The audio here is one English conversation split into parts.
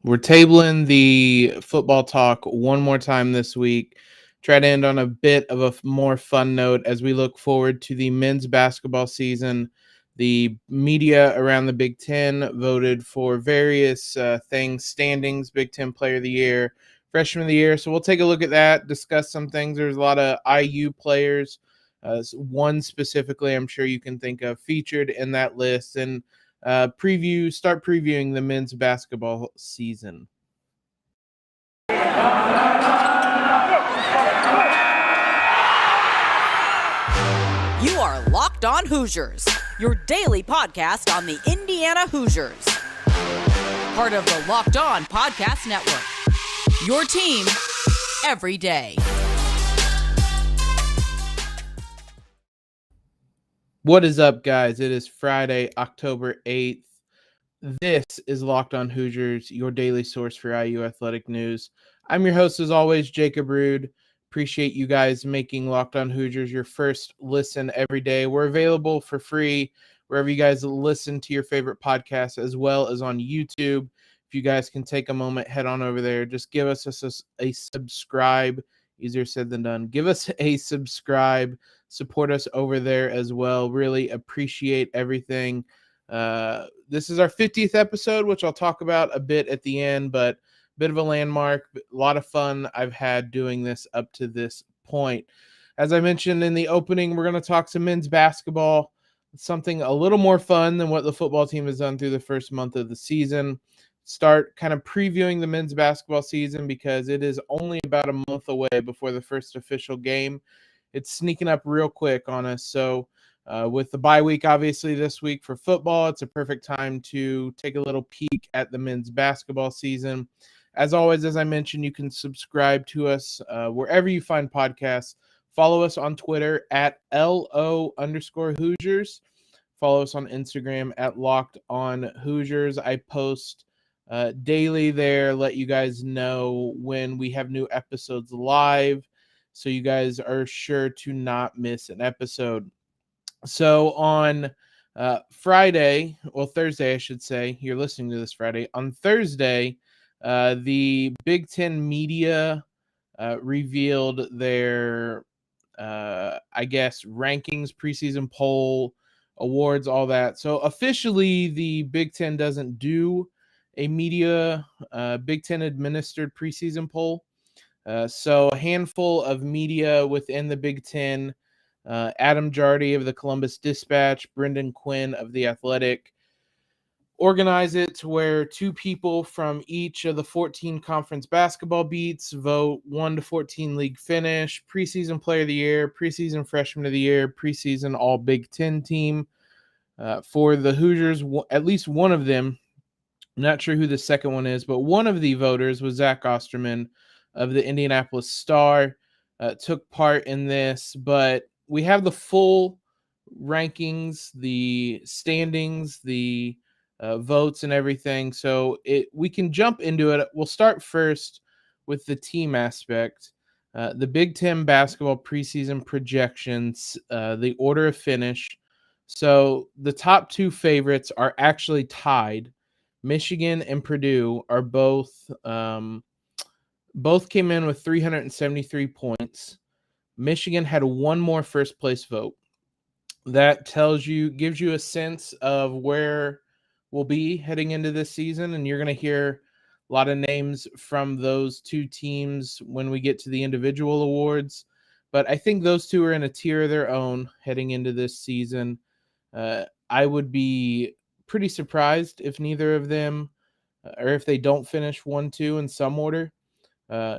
We're tabling the football talk one more time this week. Try to end on a bit of a more fun note as we look forward to the men's basketball season. The media around the Big Ten voted for various things, standings, Big Ten Player of the Year, Freshman of the Year. So we'll take a look at that, discuss some things. There's a lot of IU players, one specifically I'm sure you can think of featured in that list, and start previewing the men's basketball season. You are Locked On Hoosiers, your daily podcast on the Indiana Hoosiers. Part of the Locked On Podcast Network, your team every day. What is up, guys? It is Friday, October 8th. This is Locked On Hoosiers, your daily source for IU athletic news. I'm your host, as always, Jacob Rude. Appreciate you guys making Locked On Hoosiers your first listen every day. We're available for free wherever you guys listen to your favorite podcasts, as well as on YouTube. If you guys can take a moment, head on over there. Just give us a subscribe. Easier said than done. Give us a subscribe. Support us over there as well. Really appreciate everything. This is our 50th episode, which I'll talk about a bit at the end, but a bit of a landmark, a lot of fun I've had doing this up to this point. As I mentioned in the opening, we're going to talk some men's basketball, something a little more fun than what the football team has done through the first month of the season. Start kind of previewing the men's basketball season because it is only about a month away before the first official game. It's sneaking up real quick on us. So with the bye week, obviously, this week for football, it's a perfect time to take a little peek at the men's basketball season. As always, as I mentioned, you can subscribe to us wherever you find podcasts. Follow us on Twitter at @LO_Hoosiers. Follow us on Instagram at LockedOnHoosiers. I post daily there, let you guys know when we have new episodes live, so you guys are sure to not miss an episode. So on Thursday, I should say, you're listening to this Friday. On Thursday, the Big Ten media revealed their, rankings, preseason poll, awards, all that. So officially, the Big Ten doesn't do a media Big Ten administered preseason poll. So a handful of media within the Big Ten, Adam Jardy of the Columbus Dispatch, Brendan Quinn of The Athletic, organize it to where two people from each of the 14 conference basketball beats vote 1 to 14 league finish, preseason player of the year, preseason freshman of the year, preseason all Big Ten team. For the Hoosiers, at least one of them, I'm not sure who the second one is, but one of the voters was Zach Osterman of the Indianapolis Star, took part in this. But we have the full rankings, the standings, the votes and everything. So we can jump into it. We'll start first with the team aspect. The Big Ten basketball preseason projections, the order of finish. So the top two favorites are actually tied. Michigan and Purdue are both came in with 373 points. Michigan had one more first place vote. That gives you a sense of where we'll be heading into this season, and you're going to hear a lot of names from those two teams when we get to the individual awards. But I think those two are in a tier of their own heading into this season. I would be pretty surprised if neither of them, or if they don't finish 1-2 in some order.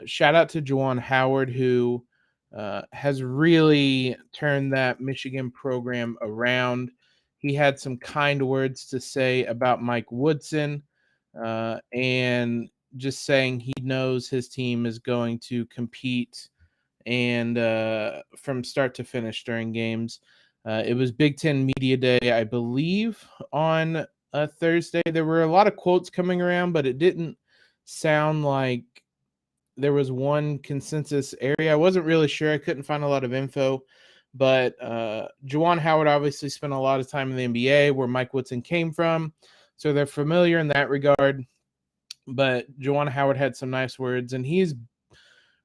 Shout out to Juwan Howard, who has really turned that Michigan program around. He had some kind words to say about Mike Woodson, and just saying he knows his team is going to compete and from start to finish during games. It was Big Ten Media Day, I believe, on Thursday. There were a lot of quotes coming around, but it didn't sound like there was one consensus area. I wasn't really sure. I couldn't find a lot of info. But Juwan Howard obviously spent a lot of time in the NBA, where Mike Woodson came from. So they're familiar in that regard. but Juwan Howard had some nice words, and he's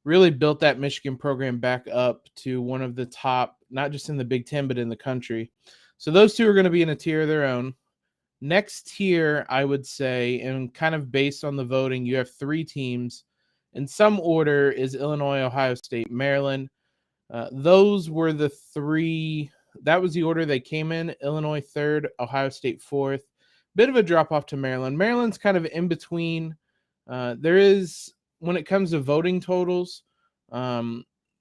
really built that Michigan program back up to one of the top, not just in the Big Ten, but in the country. So those two are going to be in a tier of their own. Next tier, I would say, and kind of based on the voting, you have three teams. In some order is Illinois, Ohio State, Maryland. Those were the three. That was the order they came in. Illinois third, Ohio State fourth. Bit of a drop off to Maryland. Maryland's kind of in between. There is, when it comes to voting totals,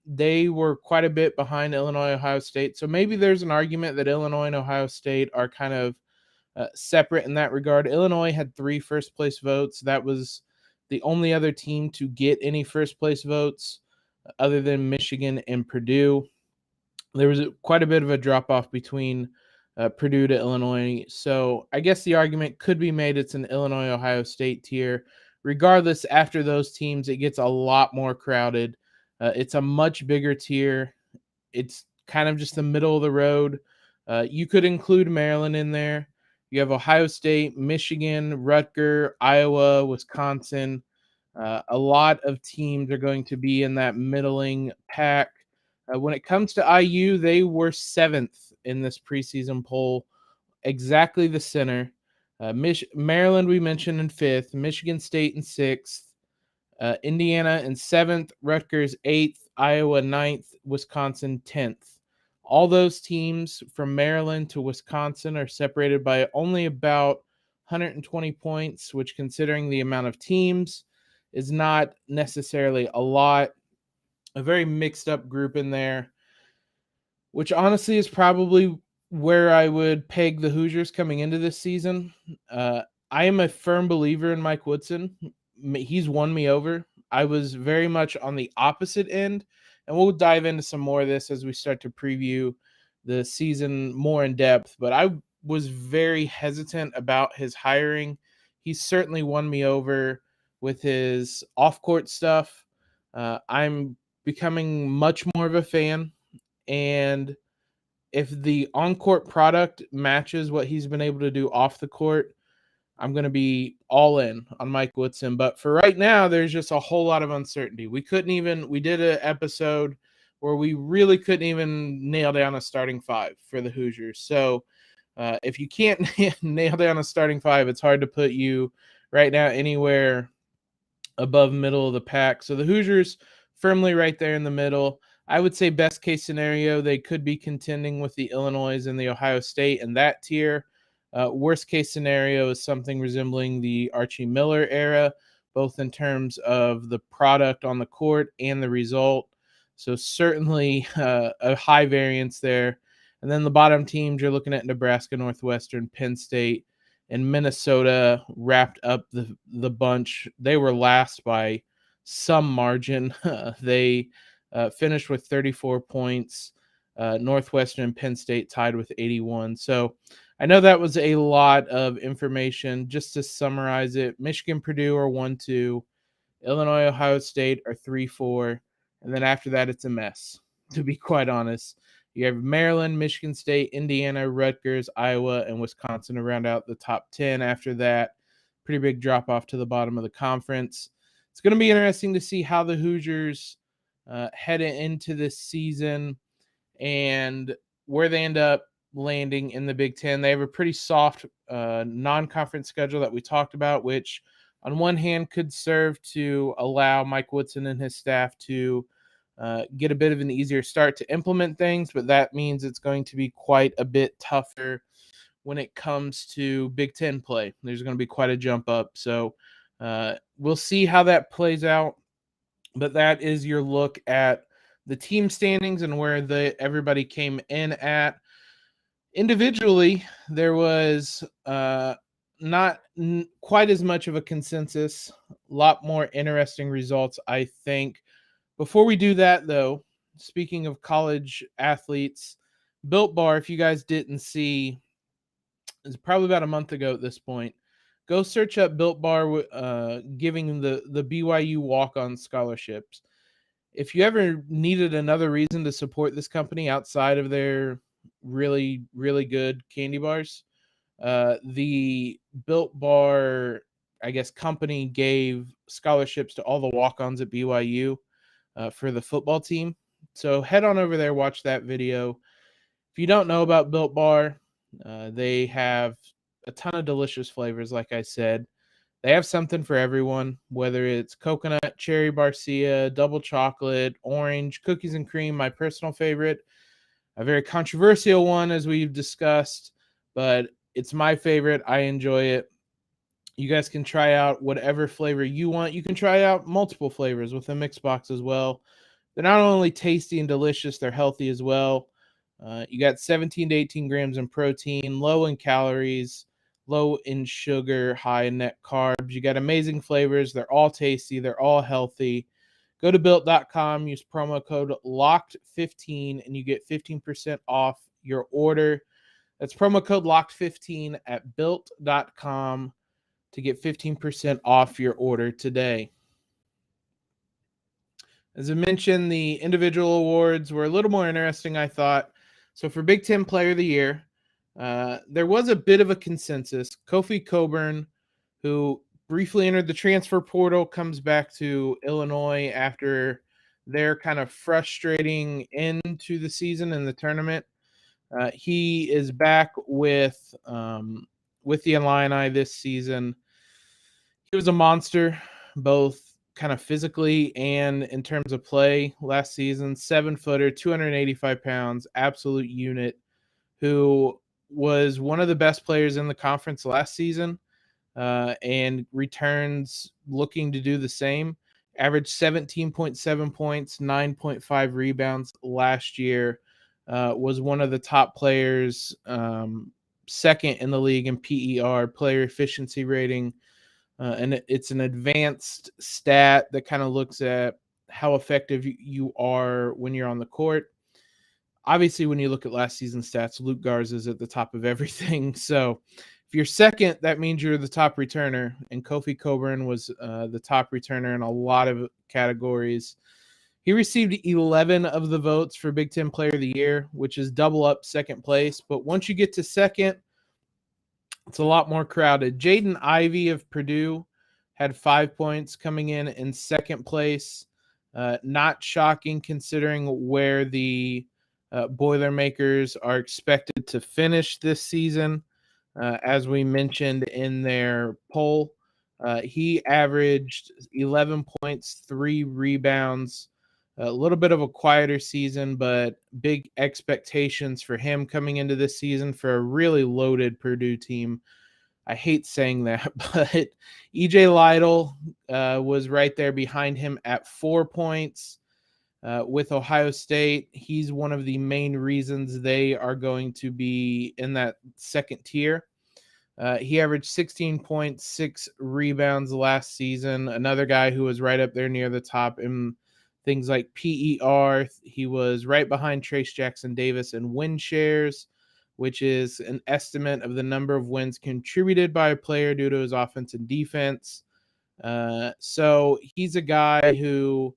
they were quite a bit behind Illinois, Ohio State. So maybe there's an argument that Illinois and Ohio State are kind of separate in that regard. Illinois had 3 first-place votes. That was the only other team to get any first-place votes other than Michigan and Purdue. There was quite a bit of a drop-off between Purdue to Illinois. So I guess the argument could be made it's an Illinois-Ohio State tier. Regardless, after those teams, it gets a lot more crowded. It's a much bigger tier. It's kind of just the middle of the road. You could include Maryland in there. You have Ohio State, Michigan, Rutgers, Iowa, Wisconsin. A lot of teams are going to be in that middling pack. When it comes to IU, they were 7th in this preseason poll, exactly the center. Maryland, we mentioned, in 5th. Michigan State in 6th. Indiana in 7th. Rutgers 8th. Iowa 9th. Wisconsin 10th. All those teams from Maryland to Wisconsin are separated by only about 120 points, which, considering the amount of teams, is not necessarily a lot. A very mixed up group in there, which honestly is probably where I would peg the Hoosiers coming into this season. I am a firm believer in Mike Woodson. He's won me over. I was very much on the opposite end, and we'll dive into some more of this as we start to preview the season more in depth. But I was very hesitant about his hiring. He's certainly won me over with his off-court stuff. I'm becoming much more of a fan, and if the on-court product matches what he's been able to do off the court, I'm going to be all in on Mike Woodson. But for right now, there's just a whole lot of uncertainty. We did an episode where we really couldn't even nail down a starting 5 for the Hoosiers. So if you can't nail down a starting 5, it's hard to put you right now anywhere above middle of the pack. So the Hoosiers firmly right there in the middle. I would say best case scenario, they could be contending with the Illinois and the Ohio State in that tier. Worst case scenario is something resembling the Archie Miller era, both in terms of the product on the court and the result. So certainly a high variance there. And then the bottom teams, you're looking at Nebraska, Northwestern, Penn State, and Minnesota wrapped up the bunch. They were last by some margin. They finished with 34 points. Northwestern and Penn State tied with 81. So I know that was a lot of information. Just to summarize it, Michigan, Purdue are 1-2. Illinois, Ohio State are 3-4. And then after that, it's a mess, to be quite honest. You have Maryland, Michigan State, Indiana, Rutgers, Iowa, and Wisconsin to round out the top 10. After that, pretty big drop off to the bottom of the conference. It's going to be interesting to see how the Hoosiers head into this season and where they end up landing in the Big Ten. They have a pretty soft non-conference schedule that we talked about, which on one hand could serve to allow Mike Woodson and his staff to get a bit of an easier start to implement things, but that means it's going to be quite a bit tougher when it comes to Big Ten play. There's going to be quite a jump up. So we'll see how that plays out. But that is your look at the team standings and where everybody came in at. Individually, there was not quite as much of a consensus. A lot more interesting results, I think. Before we do that, though, speaking of college athletes, Built Bar, if you guys didn't see, it's probably about a month ago at this point. Go search up Built Bar giving the BYU walk-on scholarships. If you ever needed another reason to support this company outside of their really, really good candy bars, the Built Bar I guess, company gave scholarships to all the walk-ons at BYU for the football team. So head on over there, watch that video. If you don't know about Built Bar, they have a ton of delicious flavors, like I said. They have something for everyone, whether it's coconut, cherry barcia, double chocolate, orange, cookies and cream, my personal favorite. A very controversial one, as we've discussed, but it's my favorite. I enjoy it. You guys can try out whatever flavor you want. You can try out multiple flavors with a mix box as well. They're not only tasty and delicious, they're healthy as well. You got 17 to 18 grams in protein, low in calories, low in sugar, high in net carbs. You got amazing flavors. They're all tasty. They're all healthy. Go to built.com, use promo code LOCKED15, and you get 15% off your order. That's promo code LOCKED15 at built.com to get 15% off your order today. As I mentioned, the individual awards were a little more interesting, I thought. So for Big Ten Player of the Year, there was a bit of a consensus. Kofi Cockburn, who briefly entered the transfer portal, comes back to Illinois after their kind of frustrating end to the season in the tournament. He is back with the Illini this season. He was a monster, both kind of physically and in terms of play last season. 7-footer, 285 pounds, absolute unit, who was one of the best players in the conference last season, and returns looking to do the same. Averaged 17.7 points, 9.5 rebounds last year. Was one of the top players, second in the league in PER, player efficiency rating. And it's an advanced stat that kind of looks at how effective you are when you're on the court. Obviously, when you look at last season's stats, Luke Garza is at the top of everything. So if you're second, that means you're the top returner. And Kofi Cockburn was the top returner in a lot of categories. He received 11 of the votes for Big Ten Player of the Year, which is double up second place. But once you get to second, it's a lot more crowded. Jaden Ivey of Purdue had 5 points, coming in second place. Not shocking considering where the Boilermakers are expected to finish this season. As we mentioned in their poll, he averaged 11 points, 3 rebounds. A little bit of a quieter season, but big expectations for him coming into this season for a really loaded Purdue team. I hate saying that, but EJ Lytle was right there behind him at 4 points. With Ohio State, he's one of the main reasons they are going to be in that second tier. He averaged 16.6 rebounds last season. Another guy who was right up there near the top in things like PER. He was right behind Trayce Jackson-Davis in win shares, which is an estimate of the number of wins contributed by a player due to his offense and defense. So he's a guy who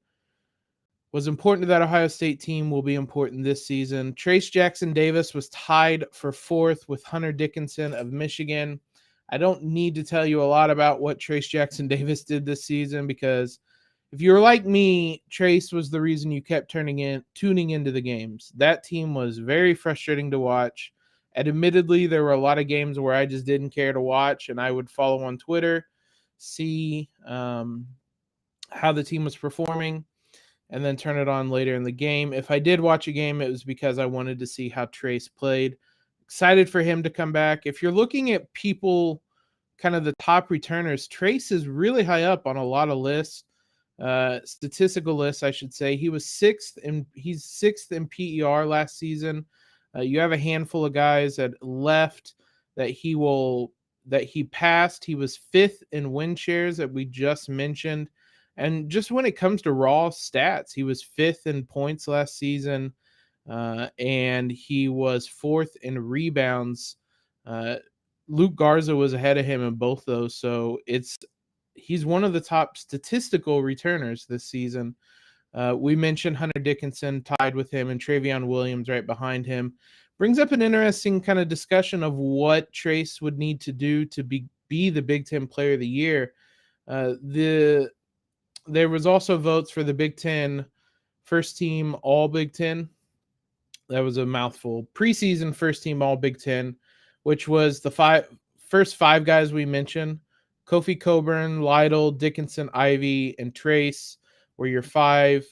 was important to that Ohio State team, will be important this season. Trayce Jackson-Davis was tied for fourth with Hunter Dickinson of Michigan. I don't need to tell you a lot about what Trayce Jackson-Davis did this season, because if you're like me, Trayce was the reason you kept tuning into the games. That team was very frustrating to watch. And admittedly, there were a lot of games where I just didn't care to watch, and I would follow on Twitter, see how the team was performing, and then turn it on later in the game. If I did watch a game, it was because I wanted to see how Trayce played. Excited for him to come back. If you're looking at people, kind of the top returners, Trayce is really high up on a lot of lists. Statistical lists, I should say. He's sixth in PER last season. You have a handful of guys that left that he passed. He was fifth in win shares that we just mentioned. And just when it comes to raw stats, he was fifth in points last season, and he was fourth in rebounds. Luke Garza was ahead of him in both those, so he's one of the top statistical returners this season. We mentioned Hunter Dickinson tied with him, and Travion Williams right behind him. Brings up an interesting kind of discussion of what Trayce would need to do to be the Big Ten Player of the Year. There was also votes for the Big Ten first team All Big Ten. That was a mouthful. Preseason first team All Big Ten, which was the first five guys we mentioned. Kofi Coburn, Lytle, Dickinson, Ivy, and Trayce were your five.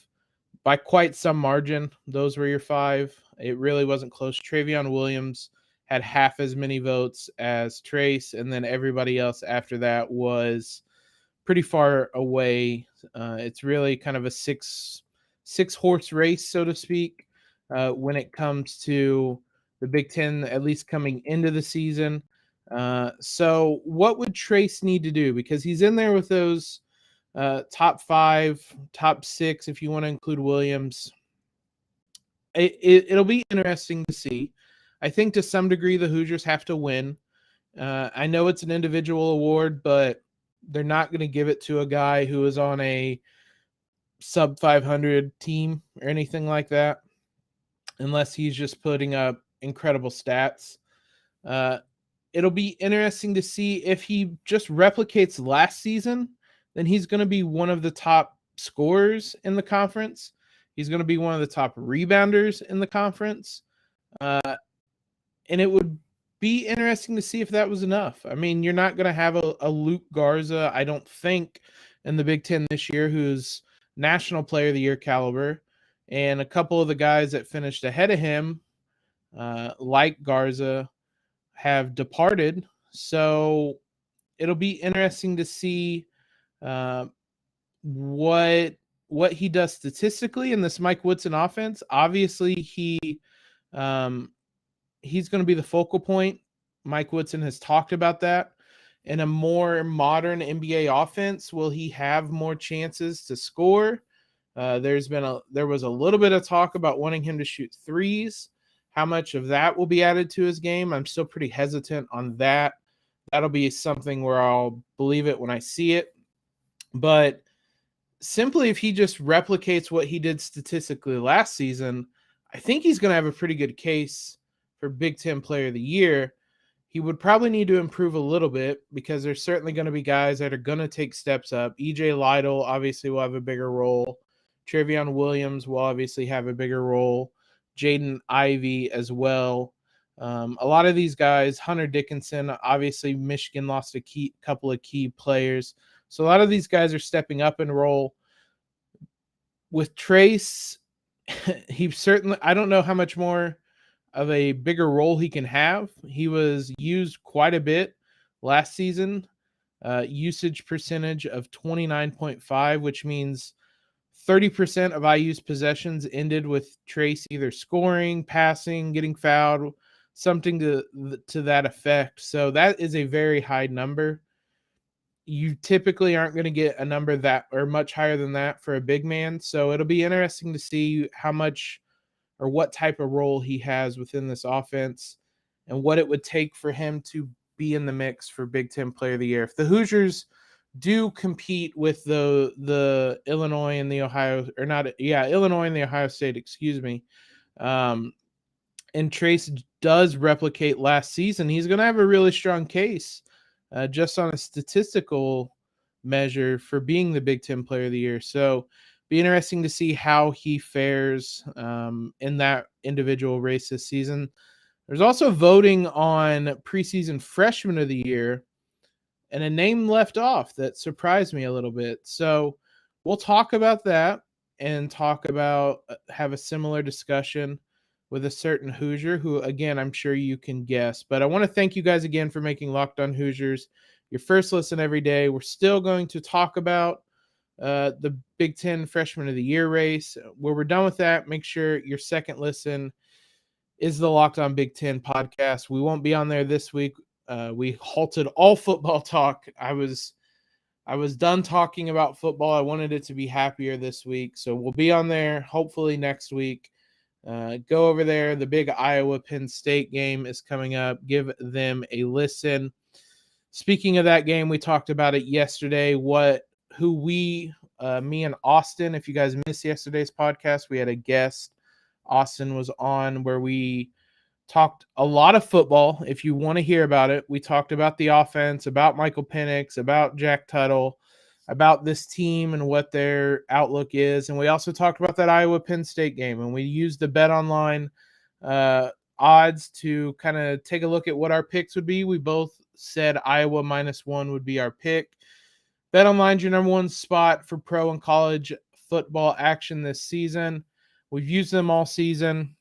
By quite some margin, those were your five. It really wasn't close. Travion Williams had half as many votes as Trayce, and then everybody else after that was pretty far away. It's really kind of a six horse race, so to speak, when it comes to the Big Ten, at least coming into the season. So what would Trayce need to do? Because he's in there with those top five, top six, if you want to include Williams. It'll be interesting to see. I think to some degree the Hoosiers have to win. I know it's an individual award, but they're not going to give it to a guy who is on a sub 500 team or anything like that, unless he's just putting up incredible stats. It'll be interesting to see if he just replicates last season, then he's going to be one of the top scorers in the conference. He's going to be one of the top rebounders in the conference. And it would be interesting to see if that was enough. I mean, you're not going to have a Luke Garza, I don't think, in the Big Ten this year, who's National Player of the Year caliber. And a couple of the guys that finished ahead of him, like Garza, have departed. So it'll be interesting to see what he does statistically in this Mike Woodson offense. Obviously, he's going to be the focal point. Mike Woodson has talked about that. In a more modern NBA offense, will he have more chances to score? There was a little bit of talk about wanting him to shoot threes. How much of that will be added to his game? I'm still pretty hesitant on that. That'll be something where I'll believe it when I see it. But simply if he just replicates what he did statistically last season, I think he's going to have a pretty good case for Big Ten Player of the Year. He would probably need to improve a little bit because there's certainly going to be guys that are going to take steps up. EJ Lytle obviously will have a bigger role. Travion Williams will obviously have a bigger role. Jaden Ivey as well. A lot of these guys, Hunter Dickinson, obviously Michigan lost a couple of key players. So a lot of these guys are stepping up in role. With Trayce, he certainly, I don't know how much more of a bigger role he can have. He was used quite a bit last season. Usage percentage of 29.5, which means 30% of IU's possessions ended with Trayce either scoring, passing, getting fouled, something to that effect. So that is a very high number. You typically aren't going to get a number that or much higher than that for a big man. So it'll be interesting to see how much or what type of role he has within this offense and what it would take for him to be in the mix for Big Ten Player of the Year. If the Hoosiers do compete with the Illinois and the Illinois and the Ohio State, and Trayce does replicate last season, he's going to have a really strong case just on a statistical measure for being the Big Ten Player of the Year. So be interesting to see how he fares in that individual race this season. There's also voting on preseason freshman of the year, and a name left off that surprised me a little bit. So we'll talk about that and have a similar discussion with a certain Hoosier who, again, I'm sure you can guess. But I want to thank you guys again for making Locked On Hoosiers your first listen every day. We're still going to talk about the Big Ten Freshman of the Year race. When we're done with that, make sure your second listen is the Locked On Big Ten podcast. We won't be on there this week. We halted all football talk. I was done talking about football. I wanted it to be happier this week. So we'll be on there hopefully next week. Go over there. The big Iowa-Penn State game is coming up. Give them a listen. Speaking of that game, we talked about it yesterday. Me and Austin, if you guys missed yesterday's podcast, we had a guest. Austin was on where we talked a lot of football. If you want to hear about it, we talked about the offense, about Michael Penix, about Jack Tuttle, about this team and what their outlook is. And we also talked about that Iowa-Penn State game, and we used the BetOnline odds to kind of take a look at what our picks would be. We both said Iowa -1 would be our pick. BetOnline's your number one spot for pro and college football action this season. We've used them all season.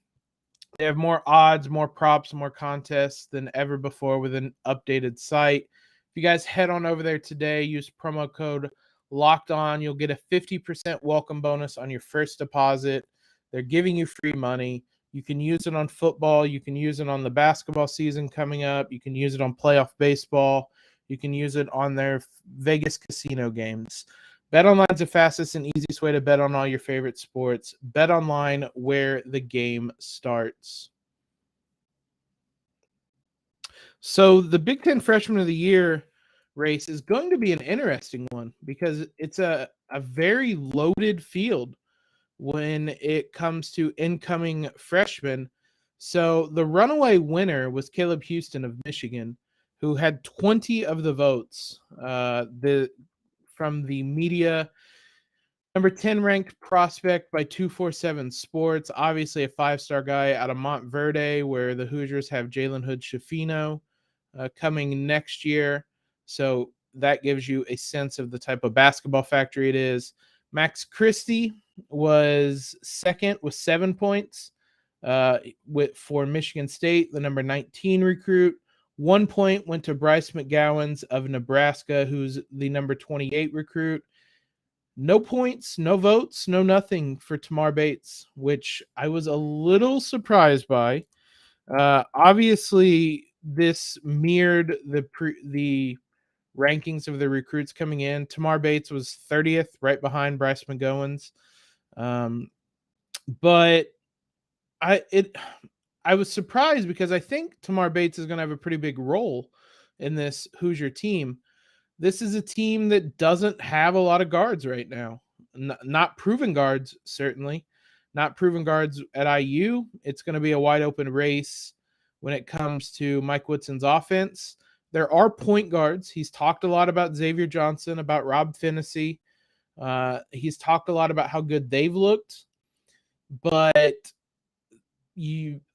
They have more odds, more props, more contests than ever before with an updated site. If you guys head on over there today, use promo code LOCKEDON. You'll get a 50% welcome bonus on your first deposit. They're giving you free money. You can use it on football. You can use it on the basketball season coming up. You can use it on playoff baseball. You can use it on their Vegas casino games. BetOnline is the fastest and easiest way to bet on all your favorite sports. BetOnline, where the game starts. So the Big Ten Freshman of the Year race is going to be an interesting one because it's a very loaded field when it comes to incoming freshmen. So the runaway winner was Caleb Houston of Michigan, who had 20 of the votes. From the media, number 10 ranked prospect by 247 Sports, obviously a 5-star guy out of Montverde, where the Hoosiers have Jalen Hood-Schifino coming next year. So that gives you a sense of the type of basketball factory it is. Max Christie was second with 7 points for Michigan State, the number 19 recruit. 1 point went to Bryce McGowens of Nebraska, who's the number 28 recruit. No points, no votes, no nothing for Tamar Bates, which I was a little surprised by. Obviously, this mirrored the rankings of the recruits coming in. Tamar Bates was 30th, right behind Bryce McGowens. But I was surprised because I think Tamar Bates is going to have a pretty big role in this Hoosier team. This is a team that doesn't have a lot of guards right now. Not proven guards, certainly. Not proven guards at IU. It's going to be a wide open race when it comes to Mike Woodson's offense. There are point guards. He's talked a lot about Xavier Johnson, about Rob Finney. He's talked a lot about how good they've looked. But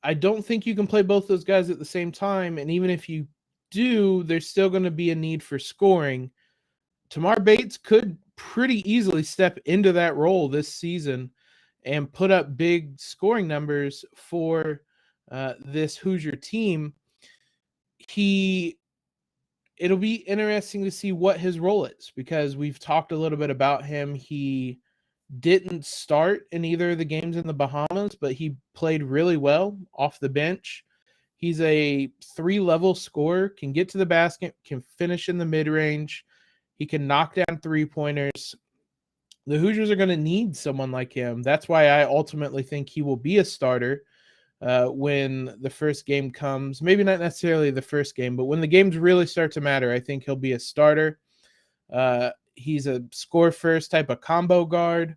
I don't think you can play both those guys at the same time. And even if you do, there's still going to be a need for scoring. Tamar Bates could pretty easily step into that role this season and put up big scoring numbers for this Hoosier team. It'll be interesting to see what his role is because we've talked a little bit about him. He didn't start in either of the games in the Bahamas, but he played really well off the bench. He's a 3-level scorer, can get to the basket, can finish in the mid-range. He can knock down 3-pointers. The Hoosiers are going to need someone like him. That's why I ultimately think he will be a starter when the first game comes. Maybe not necessarily the first game, but when the games really start to matter, I think he'll be a starter. He's a score-first type of combo guard,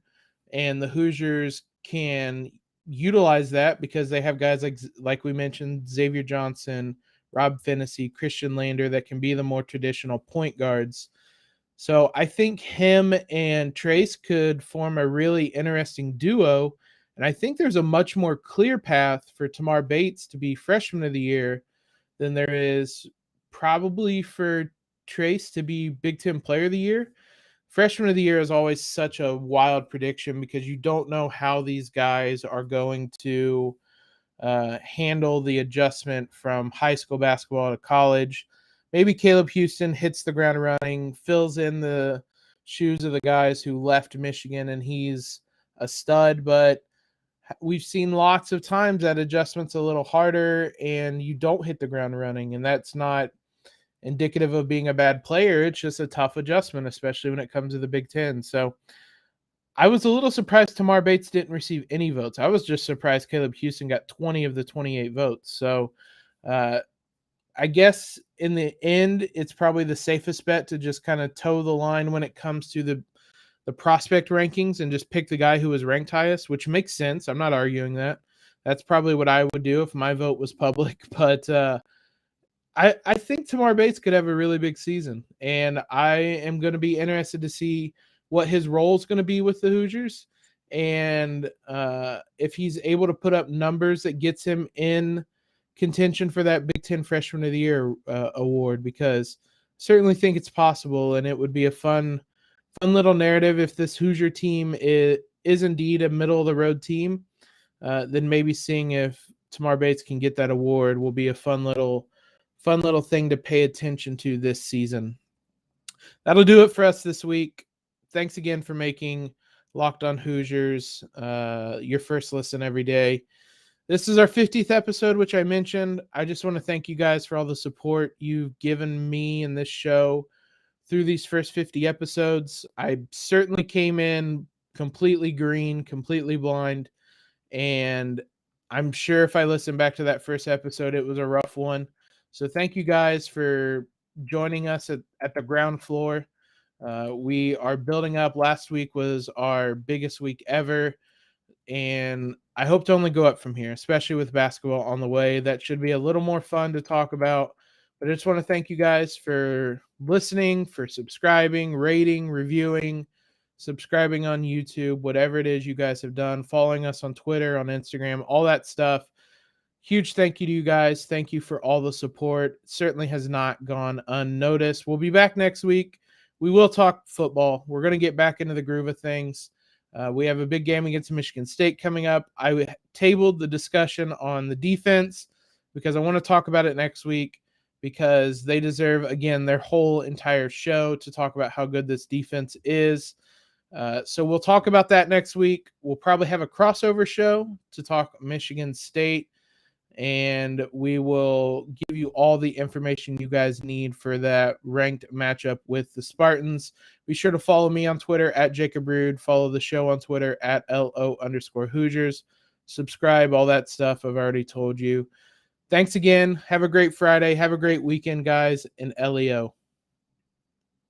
and the Hoosiers can utilize that because they have guys like we mentioned, Xavier Johnson, Rob Finney, Christian Lander, that can be the more traditional point guards. So I think him and Trayce could form a really interesting duo, and I think there's a much more clear path for Tamar Bates to be Freshman of the Year than there is probably for Trayce to be Big Ten Player of the Year. Freshman of the Year is always such a wild prediction because you don't know how these guys are going to handle the adjustment from high school basketball to college. Maybe Caleb Houston hits the ground running, fills in the shoes of the guys who left Michigan, and he's a stud. But we've seen lots of times that adjustment's a little harder and you don't hit the ground running, and that's not indicative of being a bad player. It's just a tough adjustment, especially when it comes to the Big Ten. So I was a little surprised Tamar Bates didn't receive any votes. I was just surprised Caleb Houston got 20 of the 28 votes. So I guess in the end, it's probably the safest bet to just kind of toe the line when it comes to the prospect rankings and just pick the guy who was ranked highest, which makes sense. I'm not arguing that. That's probably what I would do if my vote was public. But I think Tamar Bates could have a really big season, and I am going to be interested to see what his role is going to be with the Hoosiers, and if he's able to put up numbers that gets him in contention for that Big Ten Freshman of the Year award, because I certainly think it's possible, and it would be a fun little narrative if this Hoosier team is indeed a middle of the road team. Then maybe seeing if Tamar Bates can get that award will be a fun little thing to pay attention to this season. That'll do it for us this week. Thanks again for making Locked On Hoosiers your first listen every day. This is our 50th episode, which I mentioned. I just want to thank you guys for all the support you've given me and this show through these first 50 episodes. I certainly came in completely green, completely blind, and I'm sure if I listen back to that first episode, it was a rough one. So thank you guys for joining us at the ground floor. We are building up. Last week was our biggest week ever, and I hope to only go up from here, especially with basketball on the way. That should be a little more fun to talk about. But I just want to thank you guys for listening, for subscribing, rating, reviewing, subscribing on YouTube, whatever it is you guys have done, following us on Twitter, on Instagram, all that stuff. Huge thank you to you guys. Thank you for all the support. It certainly has not gone unnoticed. We'll be back next week. We will talk football. We're going to get back into the groove of things. We have a big game against Michigan State coming up. I tabled the discussion on the defense because I want to talk about it next week, because they deserve, again, their whole entire show to talk about how good this defense is. So we'll talk about that next week. We'll probably have a crossover show to talk Michigan State, and we will give you all the information you guys need for that ranked matchup with the Spartans. Be sure to follow me on Twitter at Jacob Rude. Follow the show on Twitter at LO_Hoosiers. Subscribe, all that stuff I've already told you. Thanks again. Have a great Friday. Have a great weekend, guys, and LEO.